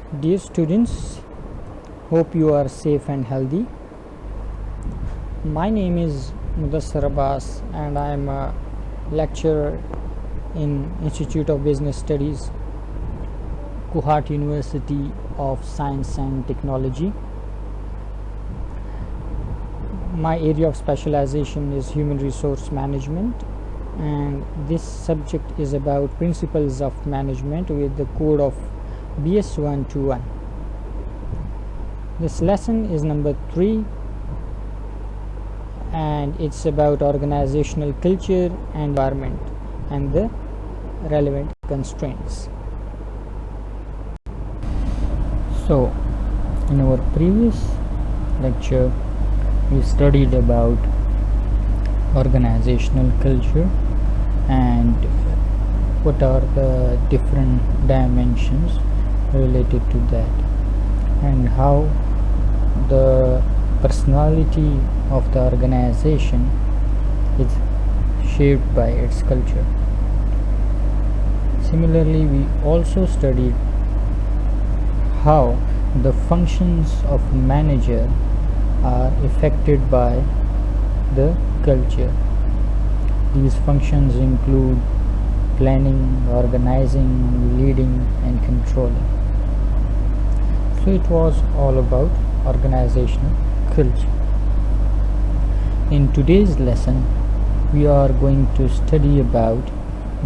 Dear students, hope you are safe and healthy. My name is Mudassar Abbas and I am a lecturer in Institute of Business Studies, Kohat University of Science and Technology. My area of specialization is human resource management, and this subject is about principles of management with the code of BS 121. This lesson is number 3 and it's about organizational culture and environment and the relevant constraints. So, in our previous lecture, we studied about organizational culture and what are the different dimensions related to that, and how the personality of the organization is shaped by its culture. Similarly, we also studied how the functions of a manager are affected by the culture. These functions include planning, organizing, leading, and controlling. So it was all about organizational culture. In today's lesson, we are going to study about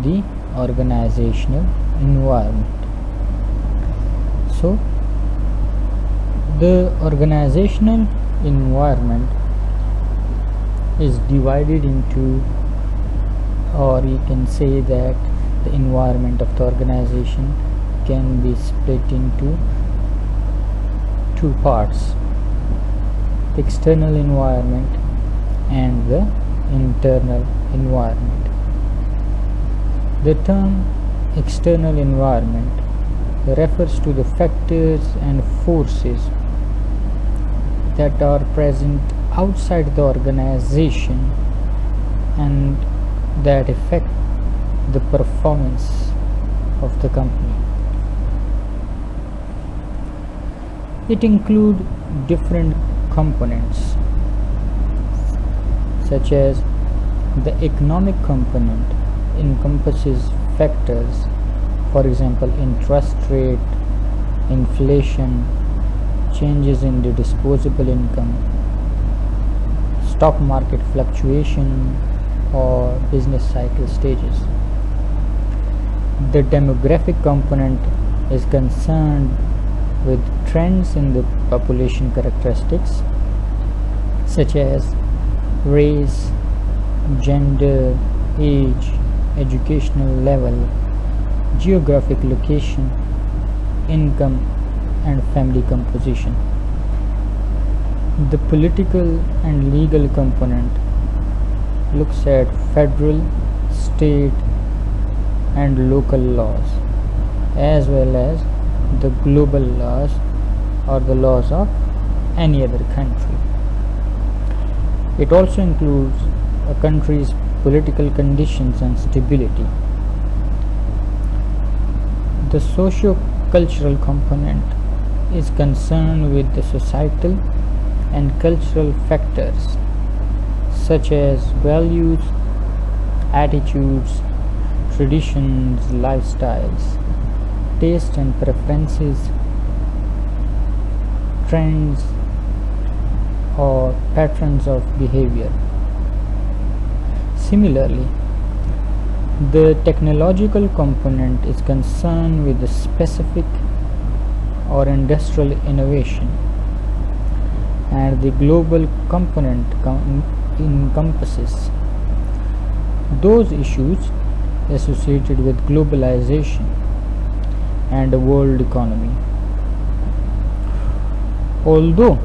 the organizational environment. So, the organizational environment is divided into, or you can say that the environment of the organization can be split into two parts: the external environment and the internal environment. The term external environment refers to the factors and forces that are present outside the organization and that affect the performance of the company. It includes different components such as the economic component encompasses factors, for example interest rate, inflation, changes in the disposable income, stock market fluctuation, or business cycle stages. The demographic component is concerned with trends in the population characteristics such as race, gender, age, educational level, geographic location, income, and family composition. The political and legal component looks at federal, state, and local laws, as well as the global laws or the laws of any other country. It also includes a country's political conditions and stability. The socio-cultural component is concerned with the societal and cultural factors such as values, attitudes, traditions, lifestyles, taste and preferences, trends, or patterns of behavior. Similarly, the technological component is concerned with the specific or industrial innovation, and the global component encompasses those issues associated with globalization and the world economy. Although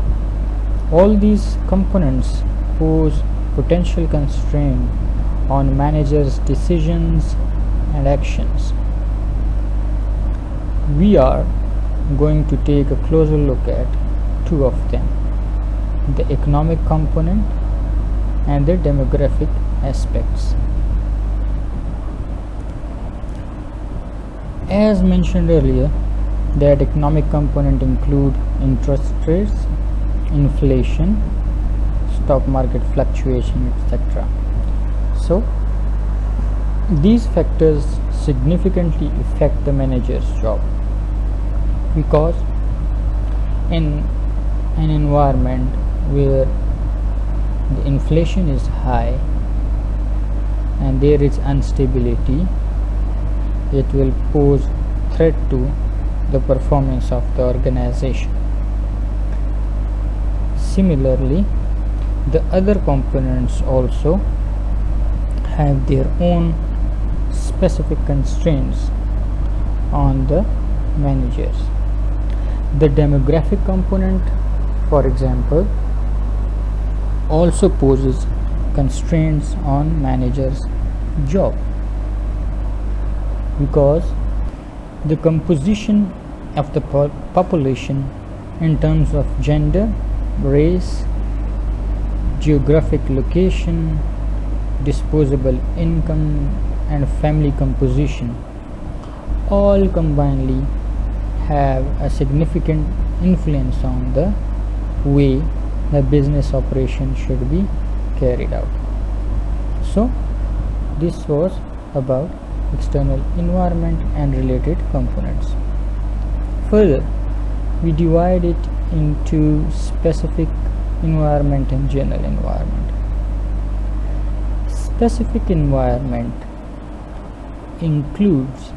all these components pose potential constraint on managers' decisions and actions, we are going to take a closer look at two of them: the economic component and the demographic aspects. As mentioned earlier, That economic component include interest rates, inflation, stock market fluctuation, etc. So these factors significantly affect the manager's job, because in an environment where the inflation is high and there is instability, it will pose threat to the performance of the organization. Similarly, the other components also have their own specific constraints on the managers. The demographic component, for example, also poses constraints on managers' job, because the composition of the population in terms of gender, race, geographic location, disposable income, and family composition all combinedly have a significant influence on the way the business operation should be carried out. So this was about external environment and related components. Further, we divide it into specific environment and general environment. Specific environment includes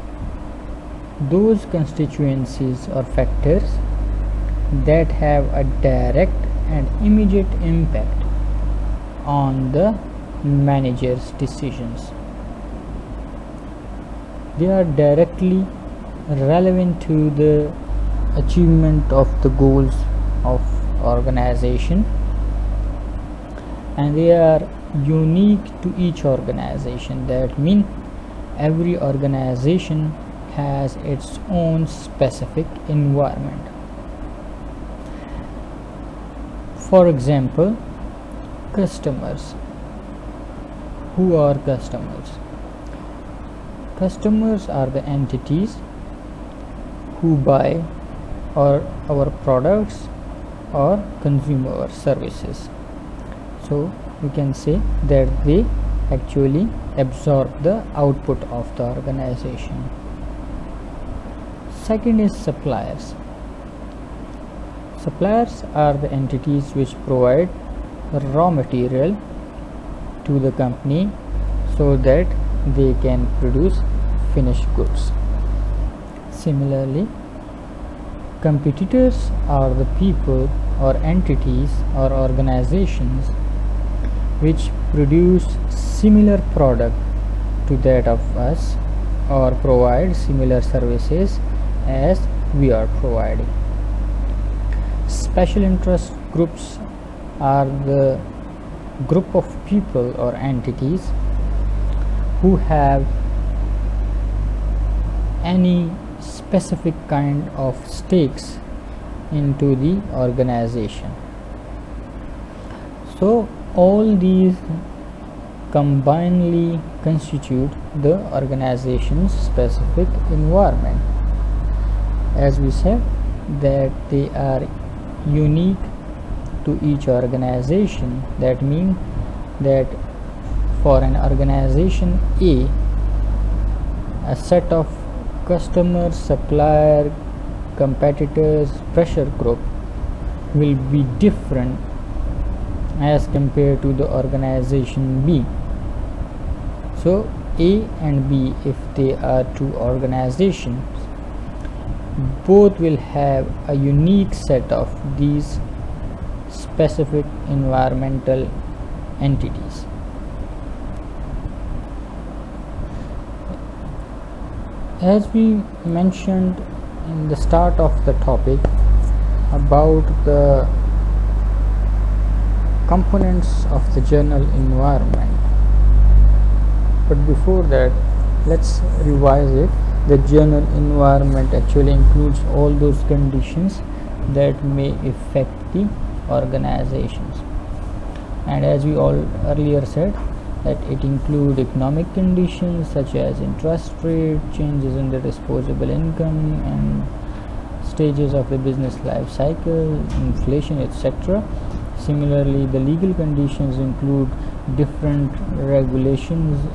those constituencies or factors that have a direct and immediate impact on the manager's decisions. They are directly relevant to the achievement of the goals of organization, and they are unique to each organization. That means every organization has its own specific environment. For example, customers. Who are customers? Customers are the entities who buy our products or consume our services. So we can say that they actually absorb the output of the organization. Second is suppliers. Suppliers are the entities which provide raw material to the company so that they can produce finished goods. Similarly, competitors are the people or entities or organizations which produce similar product to that of us or provide similar services as we are providing. Special interest groups are the group of people or entities who have any specific kind of stakes into the organization. So all these combinedly constitute the organization's specific environment. As we said, that they are unique to each organization. That means that for an organization a set of customers, supplier, competitors, pressure group will be different as compared to the organization B. So A and B, if they are two organizations, both will have a unique set of these specific environmental entities. As we mentioned in the start of the topic about the components of the general environment, but before that, let's revise it. The general environment actually includes all those conditions that may affect the organizations, and as we all earlier said, that it includes economic conditions such as interest rate, changes in the disposable income, and stages of the business life cycle, inflation, etc. Similarly, the legal conditions include different regulations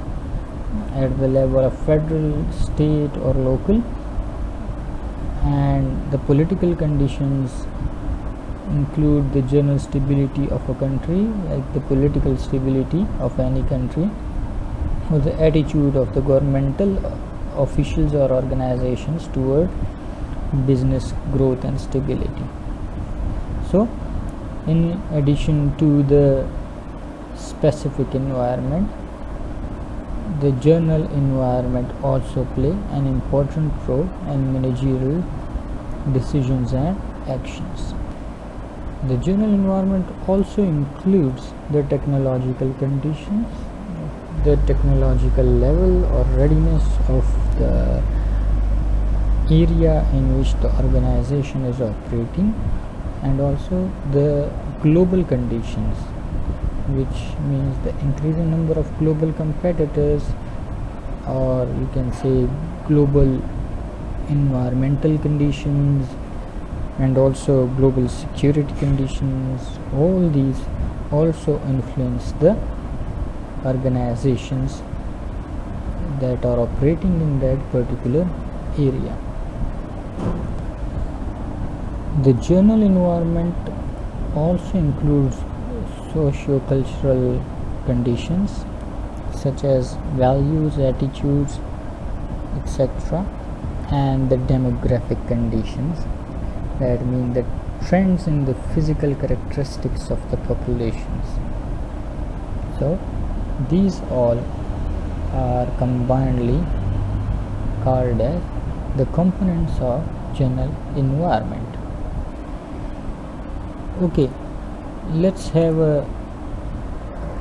at the level of federal, state, or local, and the political conditions include the general stability of a country, like the political stability of any country, or the attitude of the governmental officials or organizations toward business growth and stability. So, in addition to the specific environment, the general environment also play an important role in managerial decisions and actions. The general environment also includes the technological conditions, the technological level or readiness of the area in which the organization is operating, and also the global conditions, which means the increasing number of global competitors, or you can say global environmental conditions, and also global security conditions. All these also influence the organizations that are operating in that particular area. The general environment also includes socio-cultural conditions such as values, attitudes, etc., and the demographic conditions, that mean the trends in the physical characteristics of the populations. So these all are combinedly called as the components of general environment. Okay, let's have a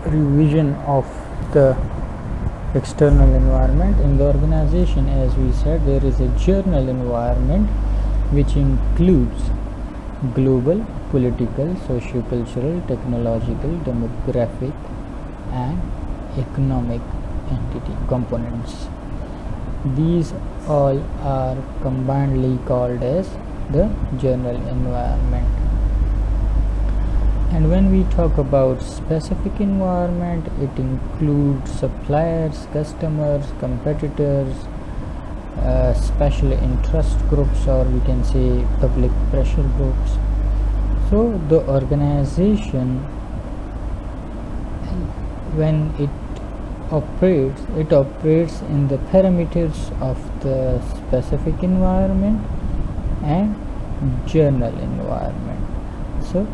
revision of the external environment. In the organization, as we said, there is a general environment which includes global, political, socio-cultural, technological, demographic, and economic entity components. These all are combinedly called as the general environment. And when we talk about specific environment, it includes suppliers, customers, competitors, special interest groups, or we can say public pressure groups. So the organization, when it operates in the parameters of the specific environment and general environment. So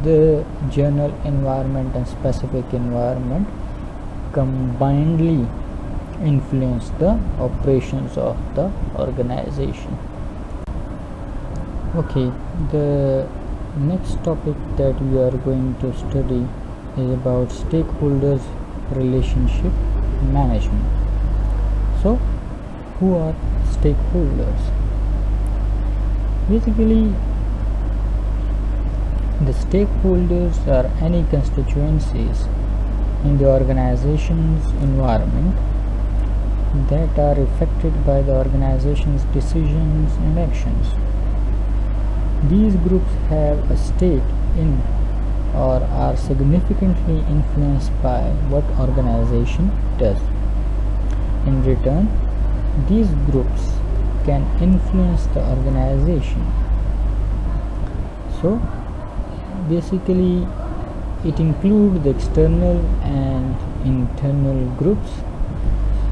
the general environment and specific environment combinedly influence the operations of the organization. Okay, the next topic that we are going to study is about stakeholders relationship management. So who are stakeholders? Basically, the stakeholders are any constituencies in the organization's environment that are affected by the organization's decisions and actions. These groups have a stake in or are significantly influenced by what organization does. In return, these groups can influence the organization. So basically, it includes the external and internal groups,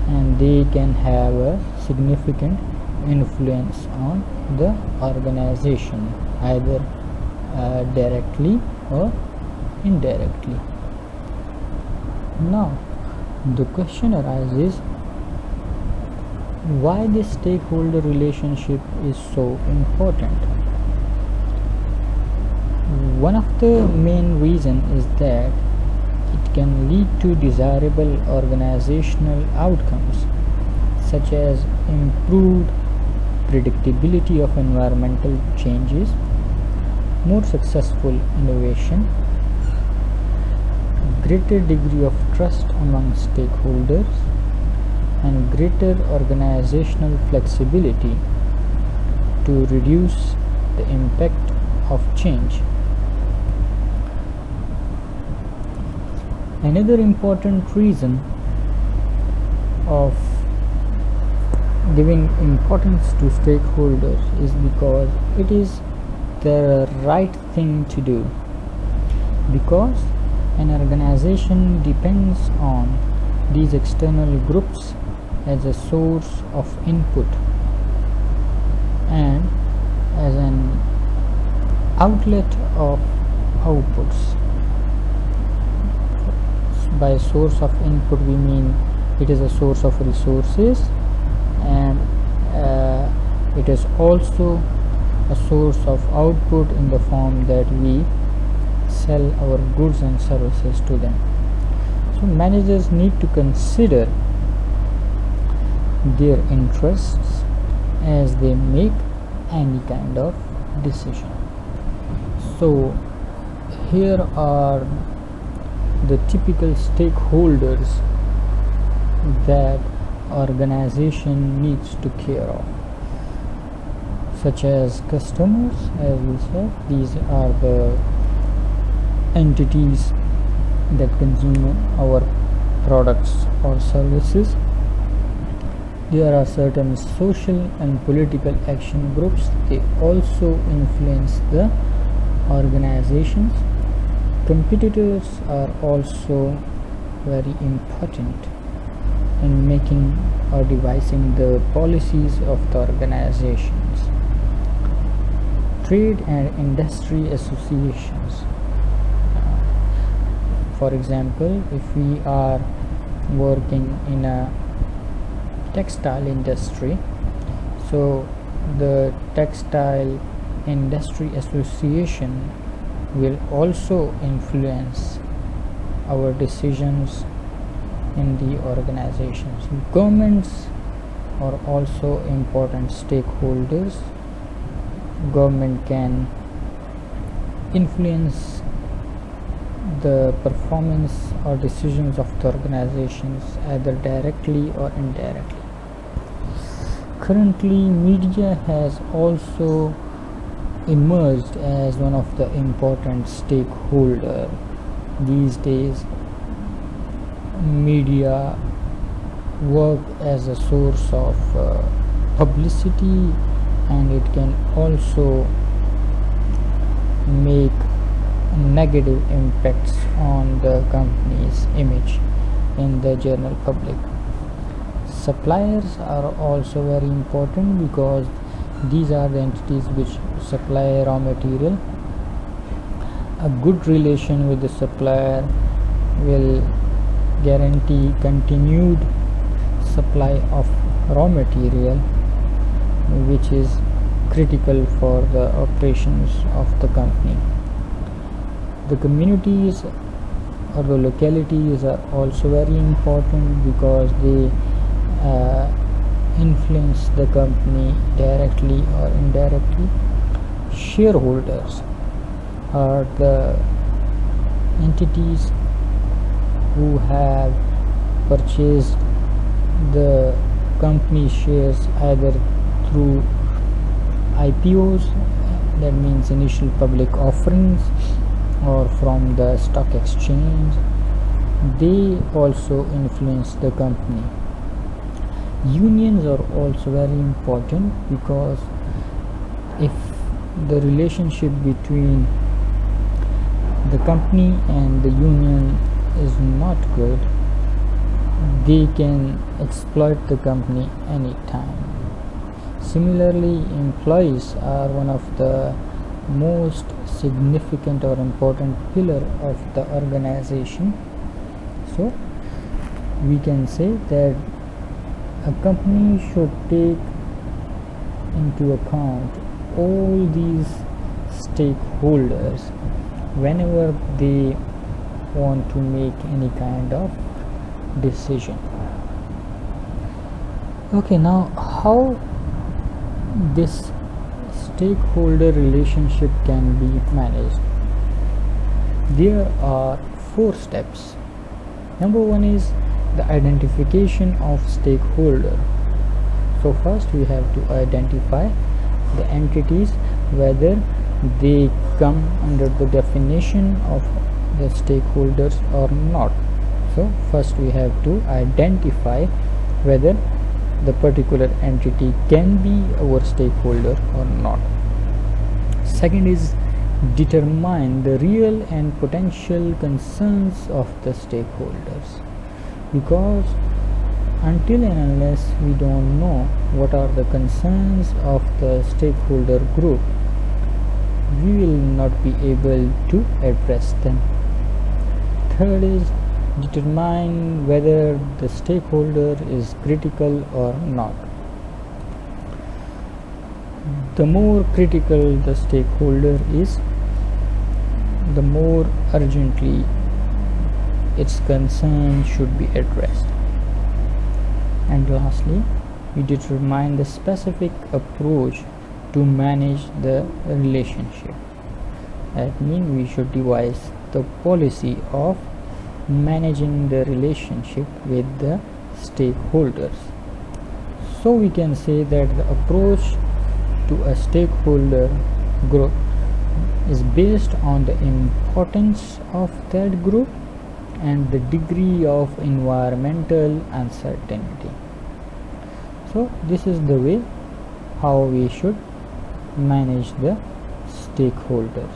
and they can have a significant influence on the organization, either directly or indirectly. Now the question arises, why this stakeholder relationship is so important? One of the main reasons is that it can lead to desirable organizational outcomes, such as improved predictability of environmental changes, more successful innovation, greater degree of trust among stakeholders, and greater organizational flexibility to reduce the impact of change. Another important reason of giving importance to stakeholders is because it is the right thing to do, because an organization depends on these external groups as a source of input and as an outlet of outputs. By source of input we mean it is a source of resources, and it is also a source of output in the form that we sell our goods and services to them. So managers need to consider their interests as they make any kind of decision. So here are the typical stakeholders that organization needs to care of, such as customers. As we said, these are the entities that consume our products or services. There are certain social and political action groups. They also influence the organizations. Competitors are also very important in making or devising the policies of the organizations. Trade and industry associations. For example, if we are working in a textile industry, so the textile industry association will also influence our decisions in the organizations. Governments are also important stakeholders. Government can influence the performance or decisions of the organizations either directly or indirectly. Currently, media has also emerged as one of the important stakeholder. These days media work as a source of publicity, and it can also make negative impacts on the company's image in the general public. Suppliers are also very important because these are the entities which supply raw material. A good relation with the supplier will guarantee continued supply of raw material, which is critical for the operations of the company. The communities or the localities are also very important because they influence the company directly or indirectly. Shareholders are the entities who have purchased the company shares either through IPOs, that means initial public offerings, or from the stock exchange. They also influence the company. Unions are also very important because if the relationship between the company and the union is not good, they can exploit the company anytime. Similarly, employees are one of the most significant or important pillar of the organization. So we can say that a company should take into account all these stakeholders whenever they want to make any kind of decision. Okay, now how this stakeholder relationship can be managed? There are 4 steps. Number 1 is the identification of stakeholder. So first we have to identify the entities, whether they come under the definition of the stakeholders or not. So first we have to identify whether the particular entity can be our stakeholder or not. Second is determine the real and potential concerns of the stakeholders, because until and unless we don't know what are the concerns of the stakeholder group, we will not be able to address them. Third is determine whether the stakeholder is critical or not. The more critical the stakeholder is, the more urgently its concern should be addressed. And lastly, we determine the specific approach to manage the relationship. That means we should devise the policy of managing the relationship with the stakeholders. So we can say that the approach to a stakeholder group is based on the importance of that group and the degree of environmental uncertainty. So this is the way how we should manage the stakeholders.